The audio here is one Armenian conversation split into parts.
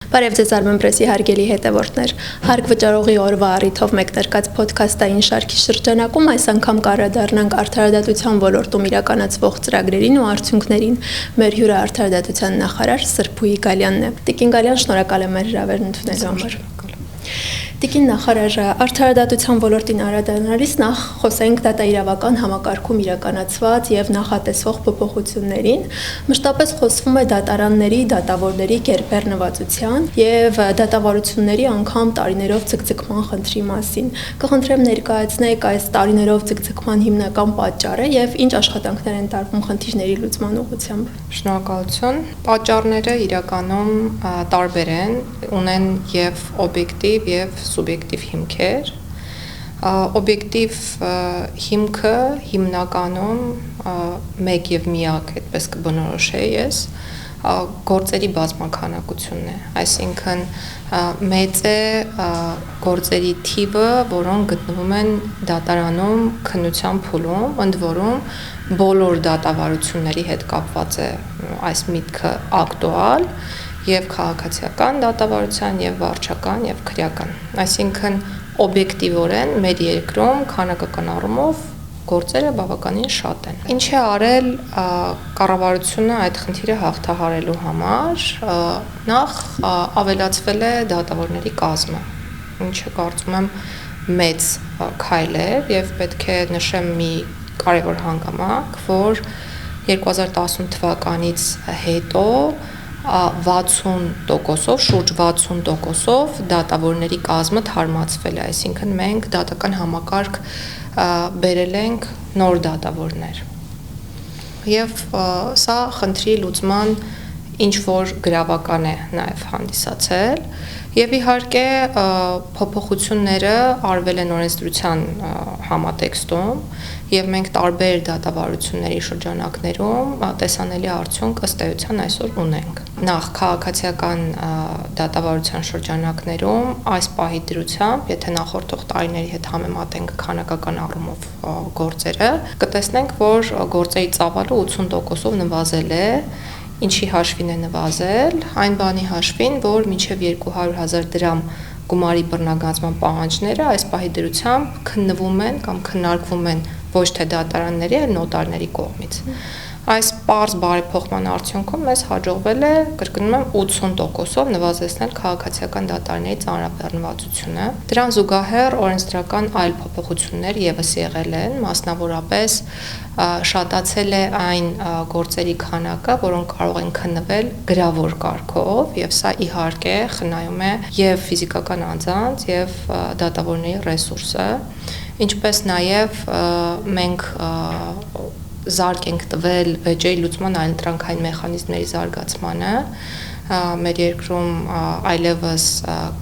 Բարև ձեզ Armenpress-ի հարգելի հետևորդներ։ Հարկ վճարողի օրվա առիթով մեկնարկած ոդքասթային շարքի շրջանակում այս անգամ կառադառնանք արդարադատության ոլորտում իրականացվող ծրագրերին ու արդյունքներին։ Մեր հյուրը արդարադատության նախարար Սրփուհի Գալյանն է։ Տիկին Գալյան, շնորհակալ եմ մեր հրավերն ընդունելու համար։ Տիկին նախարար, արդարադատության ոլորտին անդրադառնալիս նախ խոսենք դատաիրավական համակարգում իրականացված եւ նախատեսվող փոփոխություններին, մշտապես խոսվում է դատարանների, դատավորների գերբեռնվածության եւ դատավարությունների անգամ տարիներով ցկցկման խնդրի մասին։ Կխնդրեմ ներկայացնեք այս տարիներով ցկցկման հիմնական պատճառը եւ ինչ աշխատանքներ են տարվում խնդիրների լուծման ուղղությամբ։ Շնորհակալություն։ Պատճառները իրականում տարբեր են, ունեն եւ օբյեկտիվ եւ սուբյեկտիվ հիմքեր։ Օբյեկտիվ հիմքը հիմնականում մեկ եւ միակ, այդպես կբնորոշեի ես, գործերի բազմաքանակությունն է, այսինքն մեծ է գործերի թիվը, որոնք գտնվում են դատարանում քննության փուլում, ընդ որում բոլոր դատավարությունների հետ կապված է այս միտքը ակտուալ եւ քաղաքացիական դատավարության եւ վարչական եւ քրեական, այսինքն օբյեկտիվորեն մեր երկրում քանակական առումով գործերը բավականին շատ են։ Ինչ է արել կառավարությունը այդ խնդիրը հաղթահարելու համար, նախ ավելացվել է դատավորների կազմը, ինչը կարծում եմ մեծ քայլ է եւ պետք է նշեմ մի կարևոր հանգամանք, որ 2010 թվականից հետո 60%-ով, շուրջ 60%-ով դատավորների կազմը թարմացվել է, այսինքն մենք դատական համակարգ բերել ենք նոր դատավորներ։ Եվ սա խնդրի լուծման ինչ որ գրավական է նաև հանդիսացել, եւ իհարկե փոփոխությունները արվել են օրենսդրության համատեքստում եւ մենք տարբեր դատավարությունների շրջանակներում տեսանելի արդյունք ըստ էության այսօր ունենք։ Նախ քաղաքացիական դատավարության շրջանակներում այս պահի դրությամբ, եթե նախորդող տարիների հետ համեմատենք քանակական առումով գործերը, կտեսնենք, որ գործերի ծավալը 80%-ով նվազել է, ինչի հաշվին է նվազել, այն բանի հաշվին, որ մինչև 200,000 դրամ գումարի բռնագանձման պահանջները այս պահի դրությամբ քննվում են կամ քննարկվում են ոչ թե դատարանների, այլ նոտարների կողմից։ Այս պարզ բարեփոխման արդյունքում մեզ հաջողվել է, կրկնում եմ, 80%-ով նվազեցնել քաղաքացիական դատարանների ծանրաբեռնվածությունը։ Դրան զուգահեռ օրենսդրական այլ փոփոխություններ եւս եղել են, մասնավորապես շատացել է այն գործերի քանակը, որոնք կարող են քննվել գրավոր կարգով, եւ սա իհարկե խնայում է եւ ֆիզիկական անձանց եւ դատավորների ռեսուրսը, ինչպես նաեւ մենք զարգ ենք տվել վեճերի լուծման այլընտրանքային մեխանիզմների զարգացմանը, մեր երկրում այլևս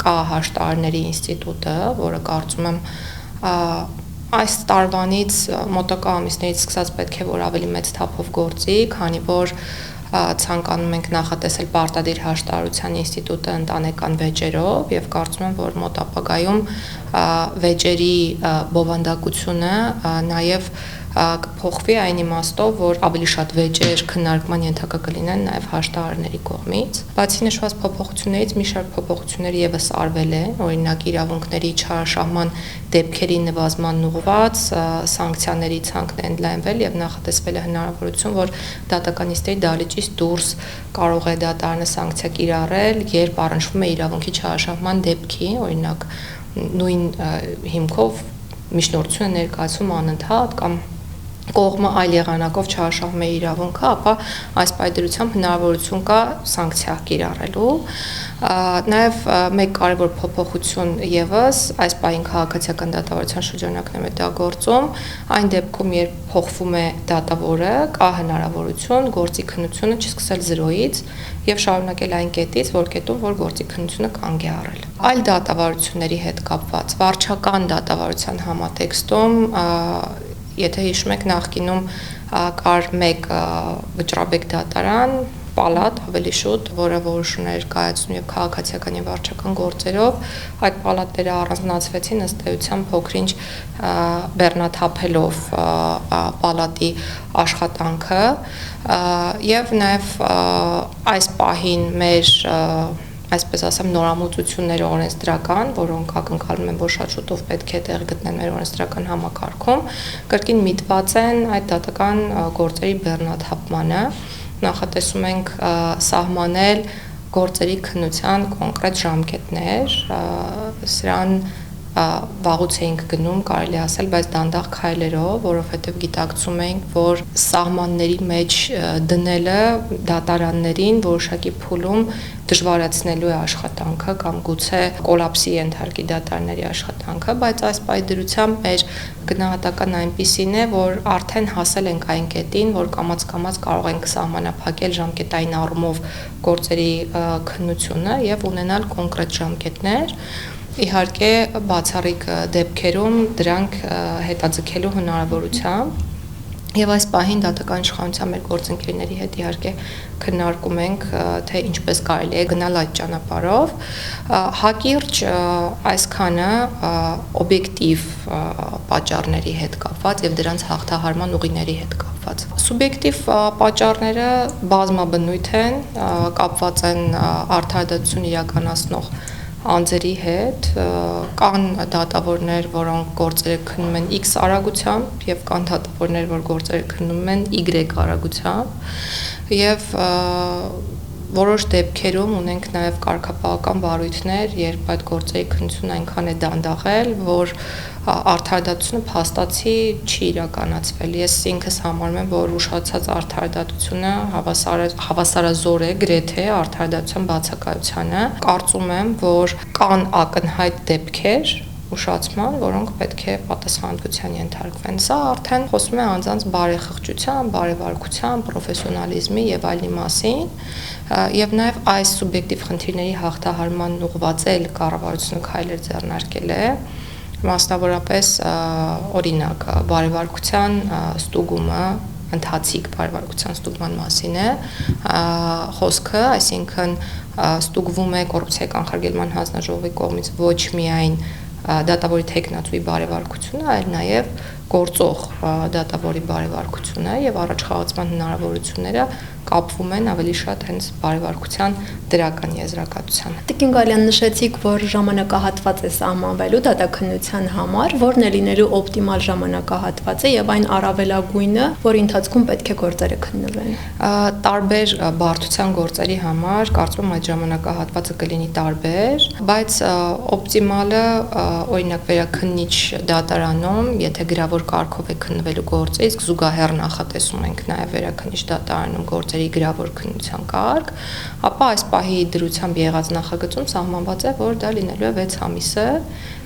կա հաշտարարների ինստիտուտը, որը կարծում եմ այս տարվանից մոտակա ամիսներից սկսած պետք է որ ավելի մեծ թափով գործի, քանի որ ցանկանում ենք նախատեսել պարտադիր հաշտարարության ինստիտուտը ընտանեկան վեճերով եւ կարծում եմ, որ մոտ ապագայում վեճերի բովանդակությունը նաեւ կփոխվի այն իմաստով, որ ավելի շատ վեճեր քննարկման ենթակա կլինեն նաև հաշտարարների կողմից։ Բացի նշված փոփոխություններից մի շարք փոփոխություններ եւս արվել են, օրինակ իրավունքների չարաշահման դեպքերի նվազման ուղղված սանկցիաների ցանկն է ընդլայնվել եւ նախատեսվել է հնարավորություն, որ դատականիստերի դահլիճից դուրս կարող է դատարանը սանկցիա կիրառել, երբ առնչվում է իրավունքի չարաշահման դեպքի, օրինակ նույն հիմքով միջնորդություն է ներկայացում անընդհատ կամ կողմը այլ եղանակով չարաշահում է իրավունքը, ապա այս պայմանությամբ հնարավորություն կա սանկցիա կիրառելու։ Նաև մեկ կարևոր փոփոխություն եւս այս պահին քաղաքացիական դատավարության շրջանակներում է դա գործում, այն դեպքում, երբ փոխվում է դատավորը, կա հնարավորություն գործի քննությունը չսկսել 0-ից եւ շարունակել այն կետից, որ կետում, որ գործի քննությունը կանգ է առել։ Այլ դատավարությունների հետ կապված վարչական դատավարության համատեքստում եթե հիշում եք նախկինում կար մեկ վճռաբեկ դատարան, պալատ ավելի շուտ, որը որոշումներ կայացնում եւ քաղաքացիական եւ վարչական գործերով, այդ պալատները առանձնացվեցին ըստ էության փոքրինչ բեռնաթափելով պալատի աշխատանքը եւ նաեւ այս պահին մեր այսպես ասեմ, նորամուծություններ օրենսդրական, որոնք ակնկալում են, որ շատ շուտով պետք է տեղ գտնեն մեր օրենսդրական համակարգում, կրկին միտված են այդ դատական գործերի բեռնաթափմանը։ Նախատեսում ենք սահմանել գործերի քննության կոնկրետ ժամկետներ, սրան վաղուց էինք գնում, կարելի ասել, բայց դանդաղ քայլերով, որովհետև գիտակցում ենք, որ սահմանների մեջ դնելը դատարաններին որոշակի փուլում դժվարացնելու է աշխատանքը կամ գուցե կոլապսի ենթարկի դատարանների աշխատանքը, բայց այս պայդրությամբ մեր գնահատական այնպիսին է, որ արդեն հասել ենք այն կետին, որ կամաց-կամաց կարող ենք սահմանափակել ժամկետային առումով գործերի քննությունը եւ ունենալ կոնկրետ ժամկետներ։ Իհարկե, բացառիկ դեպքերում դրանք հետաձգելու հնարավորությամբ եւ այս պահին դատական իշխանության մեր գործընկերների հետ իհարկե քննարկում ենք, թե ինչպես կարելի է գնալ այդ ճանապարհով։ Հակիրճ այսքանը օբյեկտիվ պատճառների հետ կապված եւ դրանց հաղթահարման ուղիների հետ կապված։ Սուբյեկտիվ պատճառները բազմաբնույթ են, կապված են արդարադատություն իրականացնող անձերի հետ, կան դատավորներ, որոնք գործերը քննում են X արագությամբ եւ կան դատավորներ, որ գործերը քննում են Y արագությամբ եւ որոշ դեպքերում ունենք նաեւ կարգապահական վարույթներ, երբ այդ գործերի քննությունը այնքան է դանդաղել, որ արդարադատությունը փաստացի չի իրականացվել։ Ես ինքս համարում եմ, որ ուշացած արդարադատությունը հավասարազոր է գրեթե արդարադատության բացակայությանը։ Կարծում եմ, որ կան ակնհայտ դեպքեր ուշացման, որոնք պետք է պատասխանատվության ենթարկվեն։ Սա արդեն խոսում է անձանց բարեխղճության, բարեվարկության, պրոֆեսիոնալիզմի եւ այլնի մասին, եւ նաեւ այս սուբյեկտիվ խնդիրների հաղթահարման ուղղված էլ կառավարությունը քայլեր ձեռնարկել է, մասնավորապես օրինակ բարեվարկության ստուգումը, ընթացիկ բարեվարկության ստուգման մասին է խոսքը, այսինքն ստուգվում է կոռուպցիայի կանխարգելման հանձնաժողովի կողմից ոչ միայն դատավորի թեկնածուի բարեվարկությունը, այլ նաև գործող դատավորի բարեվարկությունը եւ առաջխաղացման հնարավորությունները կապվում են ավելի շատ հենց բարեվարկության դրական եզրակացությանը։ Տիկին Գալյան, նշեցիք, որ ժամանակահատված է սահմանվելու դատաքննության համար, որն է լինելու օպտիմալ ժամանակահատվածը եւ այն առավելագույնը, որի ընթացքում պետք է գործերը քննվեն։ Տարբեր բարդության գործերի համար կարծում եմ այդ ժամանակահատվածը կլինի տարբեր, բայց օպտիմալը օրինակ վերաքննիչ դատարանում, եթե գրավոր կարգով է քննվելու գործը, իսկ զուգահեռ նախատեսում ենք նաեւ վերաքննիչ դատարանում գործերի գրավոր քննության կարգ, ապա այս պահի դրությամբ եղած նախագծում սահմանված է, որ դա լինելու է 6 ամիսը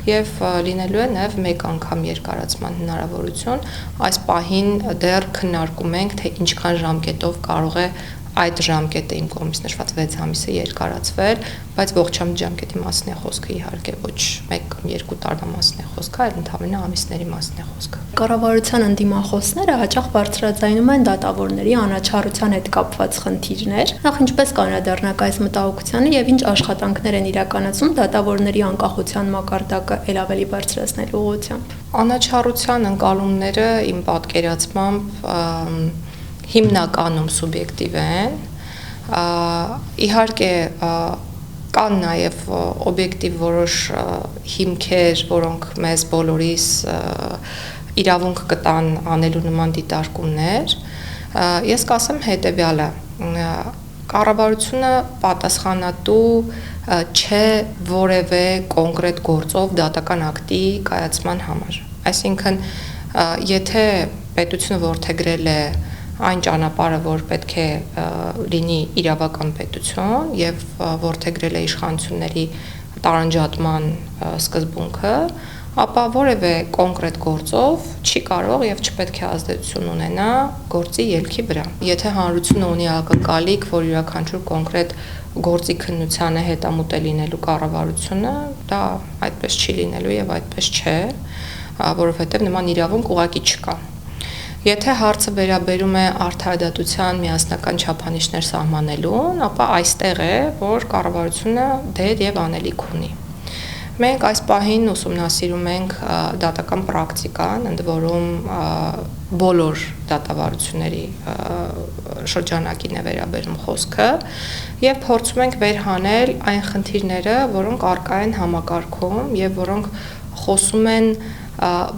եւ լինելու է նաեւ 1 անգամ երկարացման հնարավորություն։ Այս պահին դեռ քննարկում ենք, թե ինչքան ժամկետով կարող է այդ ժամկետը իմ կողմից նշված 6 ամիսը երկարացվել, բայց ողջամիտ ժամկետի մասն է խոսքը, իհարկե ոչ 1 կամ 2 տարվա մասն է խոսքը, այլ ընդհանրապես ամիսների մասն է խոսքը։ Կառավարության ընդդիմախոսները հաճախ բարձրաձայնում են դատավորների անաչառության հետ կապված խնդիրներ։ Նախ ինչպես կանրադառնաք այս մտահոգությանը եւ ինչ աշխատանքներ են իրականացում դատավորների անկախության մակարդակը ել ավելի բարձրացնելու ուղղությամբ։ Անաչառության ընկալումները իմ պատկերացմամբ հիմնականում սուբյեկտիվ են, իհարկե կան նաև օբյեկտիվ որոշ հիմքեր, որոնք մեզ բոլորիս իրավունք կտան անելու նման դիտարկումներ, ես կասեմ հետևյալը, կառավարությունը պատասխանատու չէ որևէ կոնկրետ գործով դատական ակտի կայացման համար, այսինքն եթե պետությունը որդեգրել է այն ճանապարհը, որ պետք է լինի իրավական պետություն եւ որդեգրել է իշխանությունների տարանջատման սկզբունքը, ապա որևէ կոնկրետ գործով չի կարող եւ չպետք է ազդեցություն ունենա գործի ելքի վրա։ Եթե հանրությունը ունի ակնկալիք, որ յուրաքանչյուր կոնկրետ գործի քննությանը հետամուտ է լինելու կառավարությունը, դա այդպես չի լինելու եւ այդպես չէ, որովհետեւ նման իրավունք ուղղակի չկա։ Եթե հարցը վերաբերում է արդարադատության միասնական չափանիշներ սահմանելուն, ապա այստեղ է, որ կառավարությունը դեր եւ անելիք ունի։ Մենք այս պահին ուսումնասիրում ենք դատական պրակտիկան, ընդ որում բոլոր դատավարությունների շրջանակին է վերաբերում խոսքը եւ փորձում ենք վերհանել այն խնդիրները, որոնք առկա են համակարգում եւ որոնք խոսում են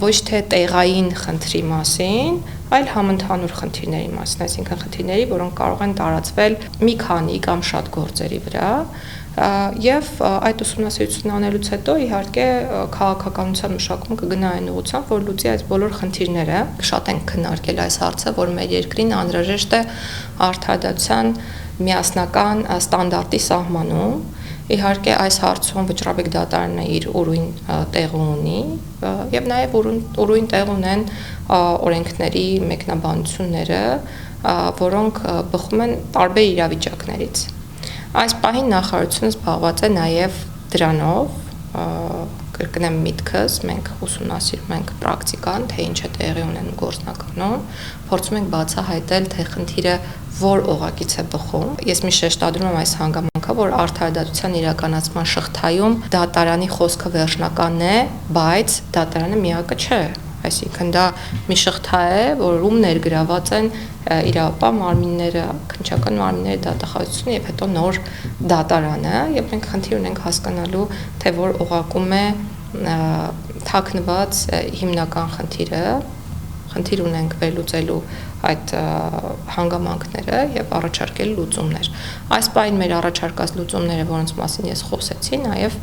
ոչ թե տեղային խնդրի մասին, այլ համընդհանուր խնդիրների մասին, այսինքն խնդիրների, որոնք կարող են տարածվել մի քանի կամ շատ գործերի վրա, եւ այդ ուսումնասիրությունն անելուց հետո իհարկե քաղաքականության մշակումը կգնա այն ուղղությամբ, որ լուծի այս բոլոր խնդիրները։ Շատ ենք քննարկել այս հարցը, որ մեր երկրին անհրաժեշտ է արդարադատության միասնական ստանդարտի սահմանում։ Իհարկե այս հարցում վճռաբեկ դատարանն իր ուրույն տեղ ունի եւ նաեւ ուրույն տեղ ունեն օրենքների մեկնաբանությունները, որոնք բխում են տարբեր իրավիճակներից։ Այս պահին նախարարությունը զբաղված է նաեւ դրանով, կրկնեմ միտքս, մենք ուսումնասիրում ենք պրակտիկան, թե ինչ է տեղի ունենում գործնականում, փորձում ենք բացահայտել, թե խնդիրը որ օղակից է բխում։ Ես մի շեշտադրում եմ այս հանգամանքը, որ արդարադատության իրականացման շղթայում դատարանի խոսքը վերջնականն է, բայց դատարանը միակը չէ։ Այսինքն դա մի շղթա է, որում ներգրաված են իրավապահ մարմինները, քննչական մարմինների դատախազությունը եւ հետո նոր դատարանը, եւ մենք խնդիր ունենք հասկանալու, թե որ օղակում է թաքնված հիմնական խնդիրը, խնդիր ունենք վերլուծելու այդ հանգամանքները եւ առաջարկել լուծումներ։ Այս պահին մեր առաջարկած լուծումները, որոնց մասին ես խոսեցի, նաեւ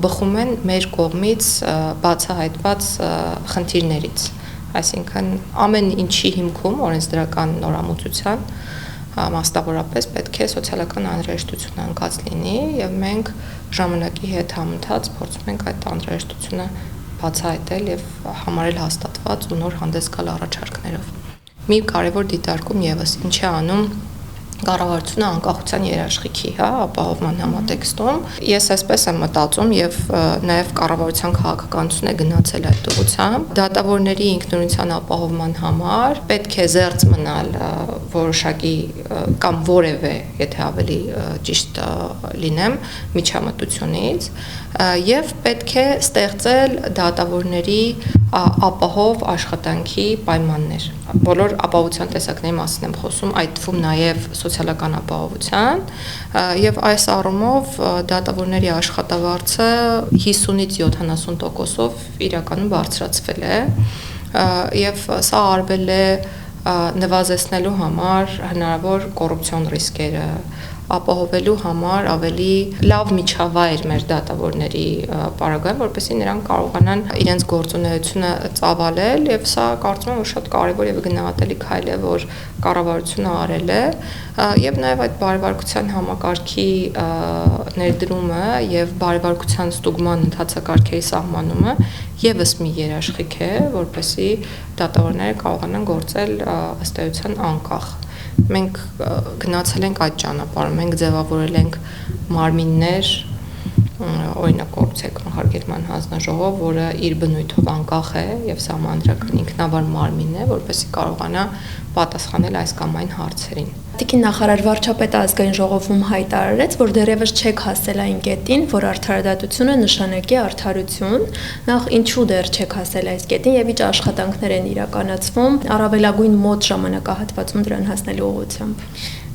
բխում են մեր կողմից բացահայտված խնդիրներից։ Այսինքն ամեն ինչի հիմքում օրենսդրական նորամուծության մասնավորապես պետք է սոցիալական անհրաժեշտություն անկած լինի եւ մենք ժամանակի հետ համընթաց փորձում ենք այդ անհրաժեշտությունը բացահայտել եւ համարել հաստատված ու նոր հանդես գալ առաջարկներով։ Մի կարևոր դիտարկում եւս ինչ է անում կառավարությունը անկախության երաշխիքի, ապահովման համատեքստում։ Ես այսպես եմ մտածում եւ նաեւ կառավարության քաղաքականությունն է գնացել այդ ուղղությամբ։ Դատավորների ինքնուրույնության ապահովման համար պետք է զերծ մնալ որոշակի կամ որևէ, եթե ավելի ճիշտ լինեմ, միջամտությունից եւ պետք է ստեղծել դատավորների ապահով աշխատանքի պայմաններ։ Բոլոր ապահովության տեսակների մասին եմ խոսում, այդ թվում նաեւ սոցիալական ապահովության եւ այս առումով դատավորների աշխատավարձը 50-ից 70%-ով իրականում բարձրացվել է եւ սա արվել է նվազեցնելու համար հնարավոր կոռուպցիոն ռիսկերը, ապահովելու համար ավելի լավ միջավայր մեր դատավորների պարագայում, որպեսզի նրանք կարողանան իրենց գործունեությունը ծավալել եւ սա կարծում եմ որ շատ կարեւոր եւ գնահատելի քայլ է, որ կառավարությունը արել է եւ նաեւ այդ բարեվարկության համակարգի ներդրումը եւ բարեվարկության ստուգման ընթացակարգերի սահմանումը եւս մի երաշխիք է, որպեսզի դատավորները կարողանան գործել ըստ էության անկախ։ Մենք գնացել ենք այդ ճանապարհով, մենք ձևավորել ենք մարմիններ, օրինակ կոռուպցիայի կանխարգելման հանձնաժողով, որը իր բնույթով անկախ է եւ սահմանադրական ինքնավար մարմին է, որպեսզի կարողանա պատասխանել այս կամ այն հարցերին։ Տիկին նախարար, վարչապետը ազգային ժողովում հայտարարեց, որ դեռևս չեք հասել այն կետին, որ արդարադատությունը նշանակի արդարություն։ Նախ ինչու դեռ չեք հասել այս կետին եւ ինչ աշխատանքներ են իրականացվում առավելագույն մոտ ժամանակահատվածում դրան հասնելու ուղղությամբ։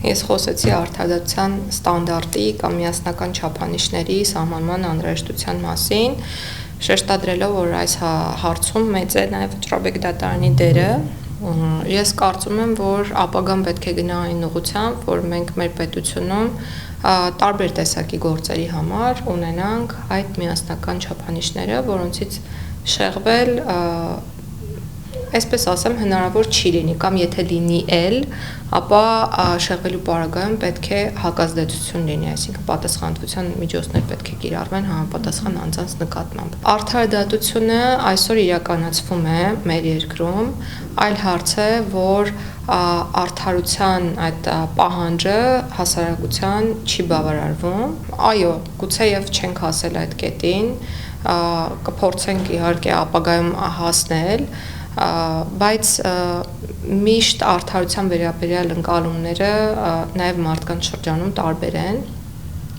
Ես խոսեցի արդարադատության ստանդարտի կամ միասնական չափանիշների սահմանման անհրաժեշտության մասին, շեշտադրելով, որ այս հարցում մեծ է նաեւ վճռաբեկ դատարանի դերը։ Ես կարծում եմ, որ ապագան պետք է գնա այն ուղղությամբ, որ մենք մեր պետությունում տարբեր տեսակի գործերի համար ունենանք այդ միասնական չափանիշները, որոնցից շեղվել այսպես ասեմ, հնարավոր չի լինի կամ եթե լինի ապա շեղվելու պարագայում պետք է հակազդեցություն լինի, այսինքն պատասխանատվության միջոցներ պետք է կիրառվեն համապատասխան անձանց նկատմամբ։ Արդարադատությունը այսօր իրականացվում է մեր երկրում, այլ հարց է, որ արդարության այդ պահանջը հասարակության չի բավարարվում։ Այո, գուցեև չենք հասել այդ կետին, կփորձենք իհարկե ապագայում հասնել, բայց միշտ արդարության վերաբերյալ ընկալումները նաև մարդկանց շրջանում տարբեր են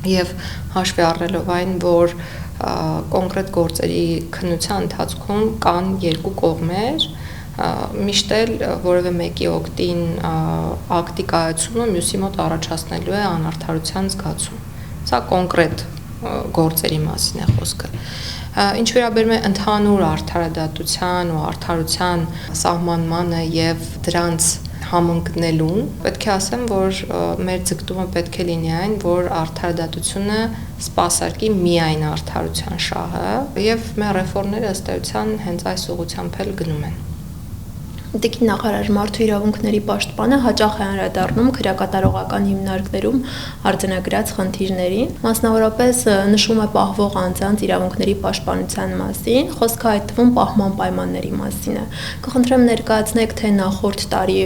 Եվ հաշվի առնելով այն, որ կոնկրետ գործերի քննության ընթացքում կան երկու կողմեր, միշտ էլ որևէ մեկի օգտին ակտի կայացումը մյուսի մոտ առաջացնելու է անարդարության զգացում։ Սա կոնկրետ գործերի մասին է խոսքը։ Ինչ վերաբերում է ընդհանուր արդարադատության ու արդարության սահմանմանը եւ դրանց համընկնելուն, պետք է ասեմ, որ մեր ձգտումը պետք է լինի այն, որ արդարադատությունը սպասարկի միայն արդարության շահը, եւ մեր ռեֆորմները ըստ էության հենց այս ուղղությամբ էլ գնում են։ Տիկին նախարար, մարդու իրավունքների պաշտպանը հաճախ է անդրադառնում քրեակատարողական հիմնարկներում արձանագրած խնդիրներին, մասնավորապես նշում է պահվող անձանց իրավունքների պաշտպանության մասին, խոսքը այդ թվում պահման պայմանների մասին է։ Կխնդրեմ ներկայացնեք, թե նախորդ տարի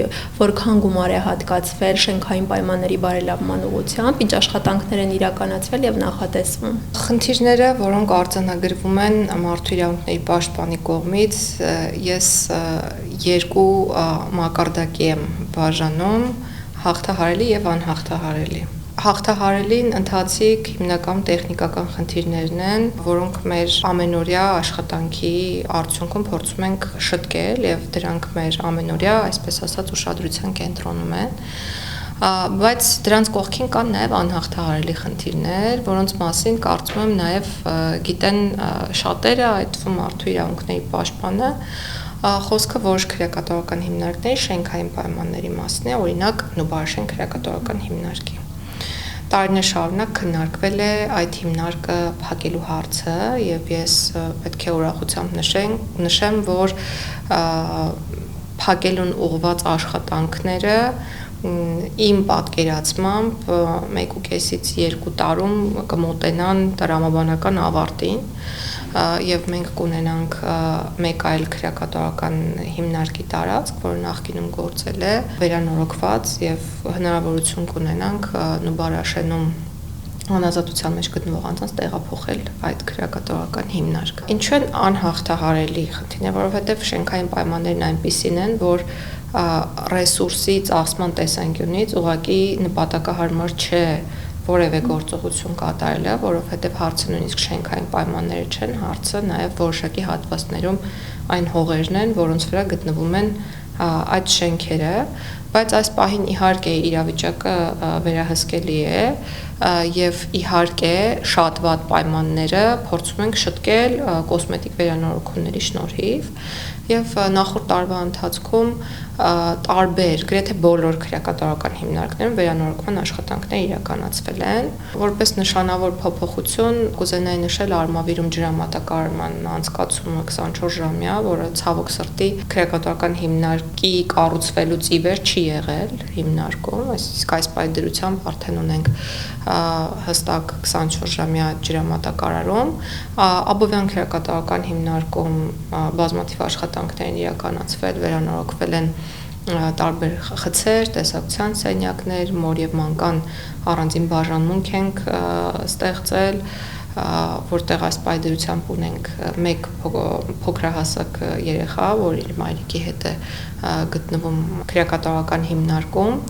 որքան գումար է հատկացվել շենքային պայմանների բարելավման ուղղությամբ, ինչ աշխատանքներ են իրականացվել եւ նախատեսվում։ Խնդիրները, որոնք արձանագրվում են մարդու իրավունքների պաշտպանի կողմից, ես երկու մակարդակի եմ բաժանում՝ հաղթահարելի եւ անհաղթահարելի։ Հաղթահարելին ընթացիկ հիմնական տեխնիկական խնդիրներն են, որոնք մեր ամենօրյա աշխատանքի արդյունքում փորձում ենք շտկել եւ դրանք մեր ամենօրյա, այսպես ասած, ուշադրության կենտրոնում են։ Բայց դրանց կողքին կան նաև անհաղթահարելի խնդիրներ, որոնց մասին կարծում եմ նաև գիտեն շատերը, այդ թվում մարդու իրավունքների պաշտպանը, խոսքը ոչ քրեակատարական հիմնարկների շենքային պայմանների մասին է, օրինակ Նուբարաշեն քրեակատարական հիմնարկի։ Տարիներ շարունակ քննարկվել է այդ հիմնարկը փակելու հարցը եւ ես պետք է ուրախությամբ նշեմ, որ փակելուն ուղղված աշխատանքները իմ պատկերացմամբ 1.5-ից 2 տարում կմոտենան տրամաբանական ավարտին եւ մենք կունենանք մեկ այլ քրեակատարական հիմնարկի տարածք, որը նախկինում գործել է, վերանորոգված եւ հնարավորություն կունենանք Նուբարաշենում անազատության մեջ գտնվող անձանց տեղափոխել այդ քրեակատարական հիմնարկը։ Ինչու են անհաղթահարելի խնդիրները, որովհետեւ շենքային պայմաններն այնպիսին են, որ ռեսուրսի ծախսման տեսանկյունից ուղղակի նպատակահարմար չէ որևէ գործողություն կատարելը, որովհետև հարցը նույնիսկ շենքային պայմանները չեն, հարցը նաև որոշակի հատվածներում այն հողերն են, որոնց վրա գտնվում են այդ շենքերը, բայց այս պահին իհարկե իրավիճակը վերահսկելի է եւ իհարկե շատ վատ պայմանները փորձում ենք շտկել կոսմետիկ վերանորոգումների շնորհիվ եւ նախորդ տարվա ընթացքում տարբեր, գրեթե բոլոր քրեակատարական հիմնարկներում վերանորոգման աշխատանքներ իրականացվել են, որպես նշանավոր փոփոխություն կուզենայի նշել Արմավիրում ջրամատակարարման անցկացումը 24 ժամյա, որը ցավոք սրտի քրեակատարական հիմնարկի կառուցվելուց ի վեր չի եղել հիմնարկում, այսինքն այս պայդրությամբ արդեն ունենք հստակ 24 ժամյա ջրամատակարարում, Աբովյան քրեակատարական հիմնարկում բազմաթիվ աշխատանքներ իրականացվել, վերանորոգվել են տարբեր խցեր, տեսակցության սենյակներ, մոր եւ մանկան առանձին բաժանմունք ենք ստեղծել, որտեղ այս պայդրությամբ ունենք մեկ փոքրահասակ երեխա, որ իր մայրիկի հետ է գտնվում քրեակատարական հիմնարկում,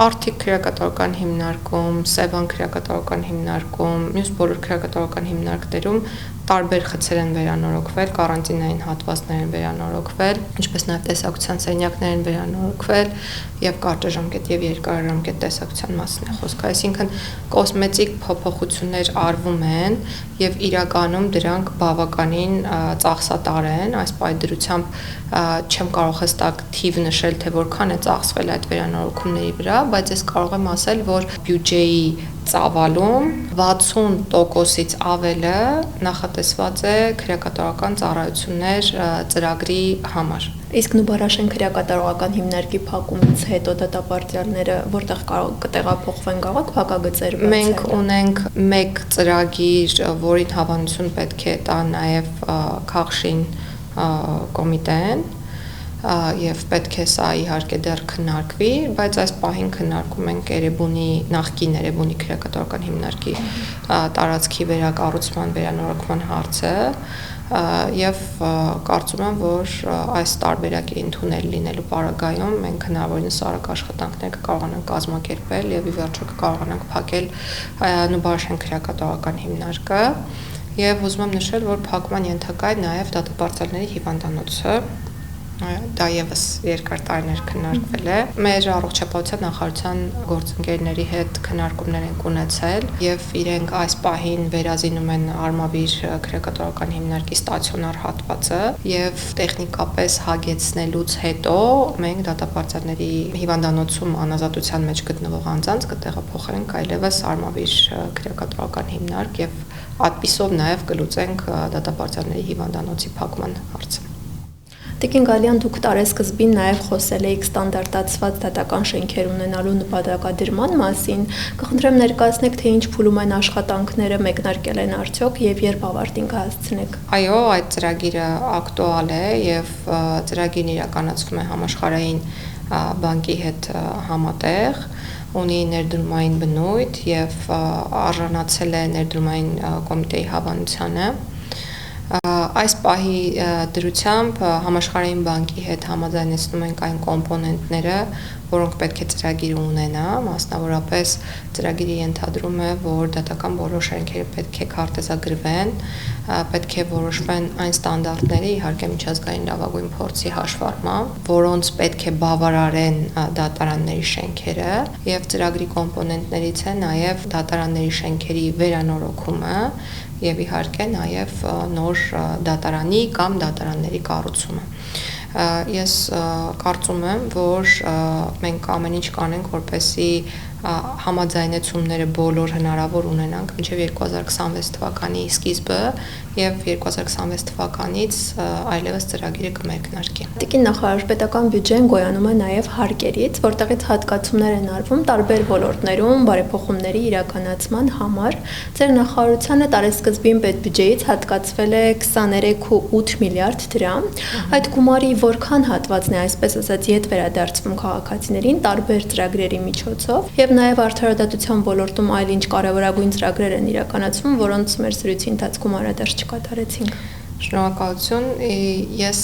Արթիկ քրեակատարական հիմնարկում, Սևան քրեակատարական հիմնարկում, մյուս բոլոր քրեակատարական հիմնարկներում տարբեր խցեր են վերանորոգվել, կարանտինային հատվածներ են վերանորոգվել, ինչպես նաև տեսակցության սենյակներ են վերանորոգվել եւ կարճաժամկետ եւ երկարաժամկետ տեսակցության մասին է խոսքը, այսինքն կոսմետիկ փոփոխություններ արվում են եւ իրականում դրանք բավականին ծախսատար են, այս պայդրությամբ չեմ կարող հստակ թիվ նշել, թե որքան է ծախսվել այդ վերանորոգումների վրա, բայց ես կարող եմ ասել, որ բյուջեի ծավալում 60%-ից ավելը նախատեսված է քրեակատարական ծառայություններ ծրագրի համար։ Իսկ Նուբարաշեն քրեակատարողական հիմնարկի փակումից հետո դատապարտյալները որտեղ կտեղափոխվեն, կարող փակագծեր բացել։ Մենք ունենք մեկ ծրագիր, որին հավանություն պետք է տա նաև Քաղշին կոմիտեն, եւ պետք է սա իհարկե դեռ քննարկվի, բայց այս պահին քննարկում ենք Էրեբունի նախկին Էրեբունի քրեակատարական հիմնարկի տարածքի վերակառուցման վերանորոգման հարցը Եվ կարծում եմ, որ այս տարբերակի ընդունել լինելու պարագայում մենք հնարավորինս արագ աշխատանքներ կկարողանանք կազմակերպել եւ ի վերջո կկարողանանք փակել Նուբարաշյան քրեակատարական հիմնարկը եւ ուզում եմ նշել, որ փակման ենթակա է նաեւ դատապարտյալների հիվանդանոցը դա եւս երկար տարիներ քննարկվել է։ Մեր առողջապահության նախարարության գործընկերների հետ քննարկումներ ենք ունեցել եւ իրենք այս պահին վերազինում են Արմավիր քրեակատարական հիմնարկի ստացիոնար հատվածը եւ տեխնիկապես հագեցնելուց հետո մենք դատապարտյալների հիվանդանոցում անազատության մեջ գտնվող անձանց կտեղափոխենք այլևս Արմավիր քրեակատարական հիմնարկ եւ այդպիսով նաեւ կլուծենք դատապարտյալների հիվանդանոցի փակման հարցը։ Տիկին Գալյան, դուք տարեսկզբին նաև խոսել եք ստանդարտացված դատական շենքեր ունենալու նպատակադրման մասին, կխնդրեմ ներկայացնեք, թե ինչ փուլում են աշխատանքները, մեկնարկել են արդյոք եւ երբ ավարտին կհասցնեք։ Այո, այդ ծրագիրը ակտուալ է եւ ծրագիրն իրականացվում է համաշխարհային բանկի հետ համատեղ, ունի ներդրումային բնույթ եւ արժանացել է ներդրումային կոմիտեի հավանությանը։ Այս պահի դրությամբ համաշխարհային բանկի հետ համաձայնեցնում ենք այն կոմպոնենտները, որոնք պետք է ծրագիրը ունենա, մասնավորապես ծրագիրը ենթադրում է, որ դատական բոլոր շենքերը պետք է քարտեզագրվեն, պետք է որոշվեն այն ստանդարտները, իհարկե միջազգային լավագույն փորձի հաշվառմամբ, որոնց պետք է բավարարեն դատարանների շենքերը, եւ ծրագրի կոմպոնենտներից է նաեւ դատարանների շենքերի վերանորոգումը եւ իհարկե նաեւ նոր դատարանի կամ դատարանների կառուցումը։ Ես կարծում եմ, որ մենք ամեն ինչ կանենք, որպեսզի համաձայնեցումները բոլոր հնարավոր ունենանք մինչև 2026 թվականի սկիզբը եւ 2026 թվականից այլևս ծրագիրը կմեկնարկի։ Տիկին նախարար, պետական բյուջեն գոյանում է նաեւ հարկերից, որտեղից հատկացումներ են արվում տարբեր ոլորտներում բարեփոխումների իրականացման համար։ Ձեր նախարարությանը տարեսկզբին պետբյուջեից հատկացվել է 23.8 միլիարդ դրամ։ Այդ գումարի որքան հատվածն է, այսպես ասած, ետ վերադարձվում քաղաքացիներին տարբեր ծրագրերի միջոցով եւ նաեւ արդարադատության ոլորտում այլ ինչ կարևորագույն ծրագրեր են իրականացվում, որոնց մեր զրույցի ընթացքում անդրադարձ չկատարեցինք։ Շնորհակալություն։ Ես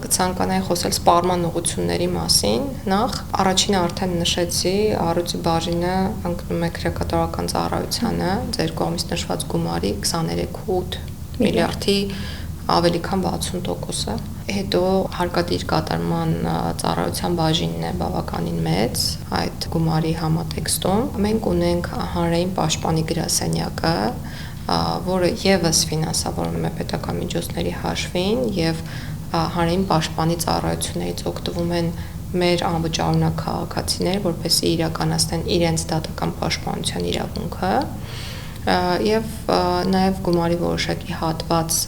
կցանկանայի խոսել սպառման ուղղությունների մասին։ Նախ առաջինը արդեն նշեցի, առյուծի բաժինը ընկնում է քրեակատարական ծառայությանը, ձեր կողմից նշված գումարի 23.8 միլիարդի ավելի քան 60%-ը։ Հետո հարկադիր կատարման ծառայության բաժինն է բավականին մեծ այդ գումարի համատեքստում։ Մենք ունենք հանրային պաշտպանի գրասենյակը, որը եւս ֆինանսավորվում է պետական միջոցների հաշվին եւ հանրային պաշտպանի ծառայություններից օգտվում են մեր անվճարունակ քաղաքացիներ, որպեսզի իրականացնեն իրենց դատական պաշտպանության իրավունքը եւ նաեւ գումարի որոշակի հատված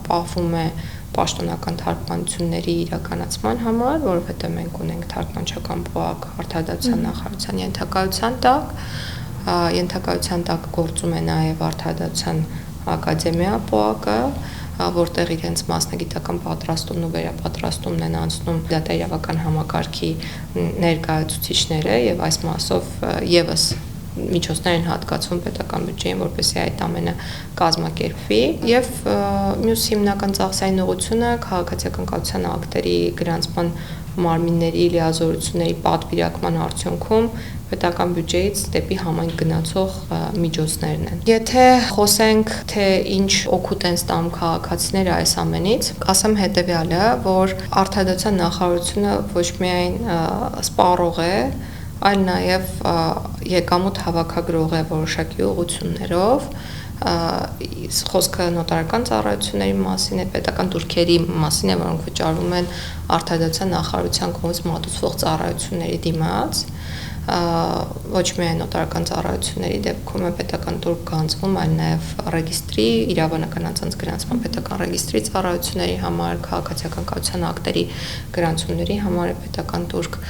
պահվում է պաշտոնական թարգմանությունների իրականացման համար, որովհետեւ մենք ունենք թարգմանչական պոակ արդարադատության նախարարության ենթակայության տակ գործում է նաեւ արդարադատության ակադեմիա պոակը, որտեղ իրենց մասնագիտական պատրաստումն ու վերապատրաստումն են անցնում դատաիրավական համակարգի ներկայացուցիչները եւ այս մասով եւս միջոցներ են հատկացվում պետական բյուջեին, որպեսզի այդ ամենը կազմակերպվի եւ մյուս հիմնական ծախսային ուղղությունը քաղաքացիական կառուցության ակտերի գրանցման մարմինների լիազորությունների պատվիրակման արդյունքում պետական բյուջեից դեպի համայնք գնացող միջոցներն են։ Եթե խոսենք, թե ինչ օգուտ են ստանում քաղաքացիները այս ամենից, ասեմ հետեւյալը, որ արդարադատության նախարարությունը ոչ միայն սպառող է, այլ նաև եկամուտ հավաքագրող է որոշակի ուղղություններով, խոսքը նոտարական ծառայությունների մասին է, պետական դուրքերի մասին է, որոնք վճարվում են արդարադատության նախարարության կողմից մատուցվող ծառայությունների դիմաց, ոչ միայն նոտարական ծառայությունների դեպքում է պետական դուրք գանձվում, այլ նաև ռեգիստրի, իրավաբանական անձանց գրանցման պետական ռեգիստրի ծառայությունների համար, քաղաքացիական կառուցության ակտերի գրանցումների համար է պետական դուրք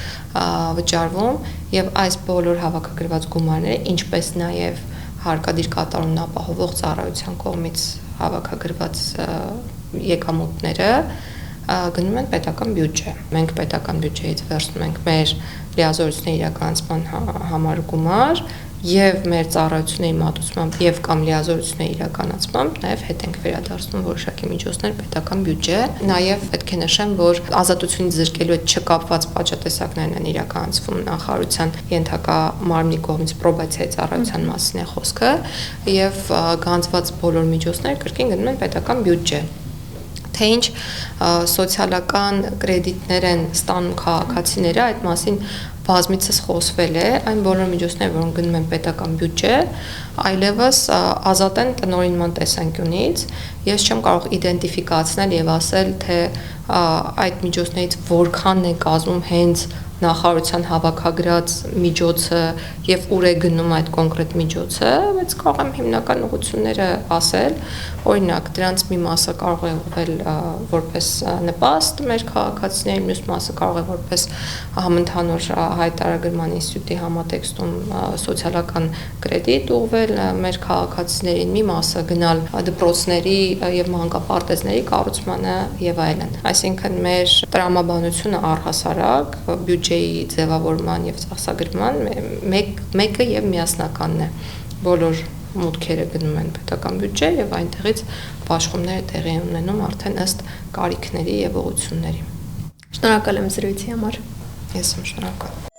վճարվում եւ այս բոլոր հավաքագրված գումարները, ինչպես նաև հարկադիր կատարումն ապահովող ծառայության կողմից հավաքագրված եկամուտները գնում են պետական բյուջե։ Մենք պետական բյուջեից վերցնում ենք մեր լիազորությունների իրականացման համար գումար եւ մեր ծառայությունների մատուցմամբ եւ կամ լիազորությունների իրականացմամբ նաեւ հետ ենք վերադարձնում որոշակի միջոցներ պետական բյուջե։ Նաեւ պետք է նշեմ, որ ազատությունից զրկելու հետ չկապված պատժատեսակներն են իրականացվում նախարարության ենթակա մարմնի կողմից պրոբացիայի ծառայության մասին է խոսքը եւ գանձված բոլոր միջոցները կրկին գնում են պետական բյուջե։ Թե ինչ սոցիալական կրեդիտներ են ստանում քաղաքացիները, այդ մասին բազմիցս խոսվել է, այն բոլոր միջոցները, որոնք գնում են պետական բյուջե, այլևս ազատ են տնօրինման տեսանկյունից։ Ես չեմ կարող իդենտիֆիկացնել եւ ասել, թե այդ միջոցներից որքանն է կազմում հենց նախարարության հավաքագրած միջոցը եւ ուր է գնում այդ կոնկրետ միջոցը, բայց կարող եմ հիմնական ուղղությունները ասել։ Օրինակ, դրանց մի մասը կարող է ուղղվել որպես նպաստ մեր քաղաքացիներին, մյուս մասը կարող է որպես համընդհանուր հայտարարագրման ինստիտուտի համատեքստում սոցիալական կրեդիտ ուղղվել մեր քաղաքացիներին, մի մասը գնալ դպրոցների եւ մանկապարտեզների կառուցմանը եւ այլն։ Այսինքն մեր տրամաբանությունը առհասարակ բյուջեի ձևավորման եւ ծախսագրման մեկը եւ միասնականն է։ Բոլոր մուտքերը գնում են պետական բյուջե եւ այնտեղից բաշխումները տեղի են ունենում արդեն ըստ կարիքների եւ ուղղությունների։ Շնորհակալ եմ զրույցի համար։ Ես եմ շնորհակալ։